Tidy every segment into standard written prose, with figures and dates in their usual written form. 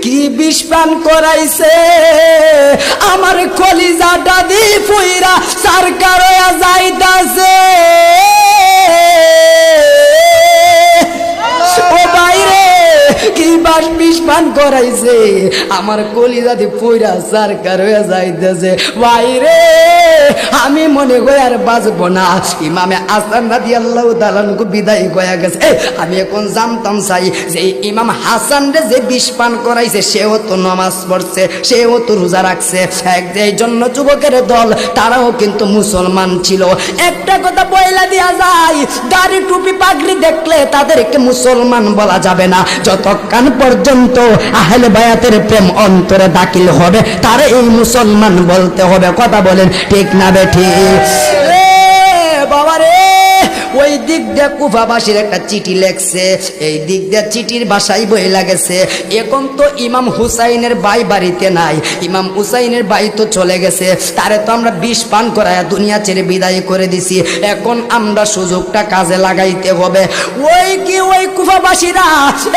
কি বিষ পান করাইছে আমার কলিজাটা দি পুইরা সরকার হইয়া যাইতাছে ও বাইরে কি বিষ পান করাইছে আমার কলিজা দি পুইরা সরকার হইয়া যাইতাছে বাইরে আমি মনে করি আর বাঁচবো না ইমামে হাসান রাদিয়াল্লাহু তাআলা আনহু বিদায় হয়ে গেছে আমি এখন জানতাম চাই যে ইমাম হাসান রে যে বিষ পান করাইছে সেও তো নামাজ পড়ছে সেও তো রোজা রাখছে এই জন্য যুবকের দল তারাও কিন্তু মুসলমান ছিল একটা কথা বইলা দেয়া যায় দাড়ি টুপি পাগড়ি দেখলে তাদেরকে মুসলমান বলা যাবে না যতক্ষণ পর্যন্ত আহলে বায়াতের প্রেম অন্তরে দাখিল হবে তারা এই মুসলমান বলতে হবে কথা বলেন ঠিক না বেঠি বাবা রে ওই দিক দিয়ে কুফাবাসীর একটা চিঠি লেখছে এই দিক দিয়ে চিঠির ভাষাই বই লাগেছে এখন তো ইমাম হুসাইনের ভাই বাড়িতে নাই ইমাম হুসাইনের ভাই তো চলে গেছে তারে তো আমরা বিষ পান করায় দুনিয়া ছেড়ে বিদায় করে দিছি এখন আমরা সুযোগটা কাজে লাগাইতে হবে ওই কুফাবাসীরা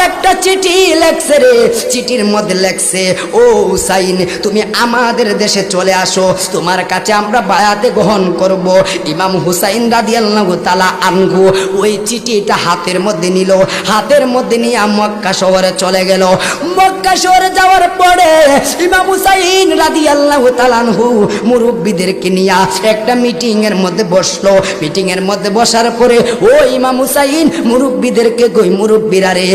একটা চিঠি লেখছে রে চিঠির মধ্যে লেখছে ও হুসাইন তুমি আমাদের দেশে চলে আসো তোমার কাছে আমরা বায়াতে গ্রহণ করব ইমাম হুসাইন রাদিয়াল্লাহু তাআলা আনহু ওই চিঠিটা হাতের মধ্যে নিল হাতের মধ্যে নিয়ে মক্কা শহরে চলে গেল মক্কা শহরে যাওয়ার পরে ইমাম হুসাইন রাদিয়াল্লাহু তাআলা আনহু মুরব্বিদেরকে নিয়ে একটা মিটিং এর মধ্যে বসলো মিটিং এর মধ্যে বসার পরে ও ইমাম হুসাইন মুরব্বিদেরকে কই মুরব্বিরা রে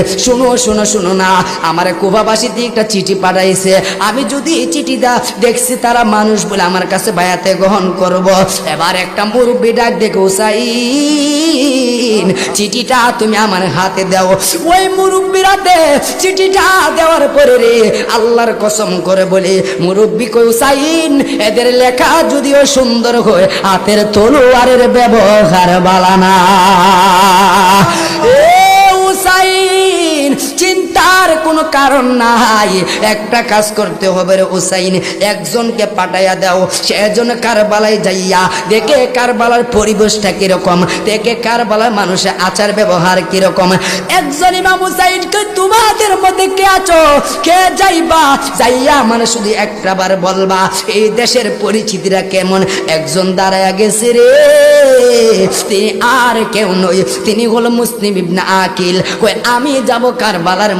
শুনো না আমার কুফাবাসী দিয়ে একটা চিঠি পাঠাইছে আমি যদি এই চিঠিটা দেখছি তারা মানুষ বলে আমার কাছে বায়াতে গ্রহণ করব এবার একটা মুরব্বি ডাক দেখো হুসাইন চিঠিটা তুমি আমার হাতে দাও ওই মুরব্বিরা দে চিঠিটা দেওয়ার পরে রে আল্লাহর কসম করে বলে মুরব্বি কই হুসাইন এদের লেখা যদিও সুন্দর হয় হাতের তলোয়ারের ব্যবহার বালানা হুসাইন চিন্তার কোনো কারণ নাই একটা কাজ করতে হবে রে হুসাইন একজনকে পাঠাইয়া দাও সেজন কারবালায় যাইয়া দেখে কারবালার পরিবেশটা কিরকম দেখে কারবালার মানুষের আচার ব্যবহার কিরকম একজন ইমাম হুসাইনকে তোমাদের মধ্যে কে আছো কে যাইয়া মানে শুধু একটাবার বলবা এই দেশের পরিচিতিরা কেমন একজন দাঁড়ায়া গেছে রে তিনি আর কেউ নয় তিনি হলো মুসলিম ইবনে আকিল কই আমি যাব কারবালার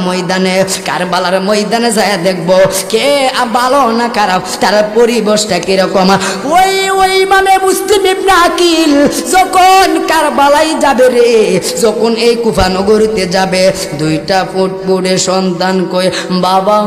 ময়দানে যায় দেখবো কে ভালো না খারাপ তার পরিবেশটা কিরকম ওই মানে মুসলিম ইবনে আকিল যখন কারবালায় যাবে রে যখন এই কুফা নগরীতে যাবে দুইটা ফুটফুটে সন্তান কই বাবা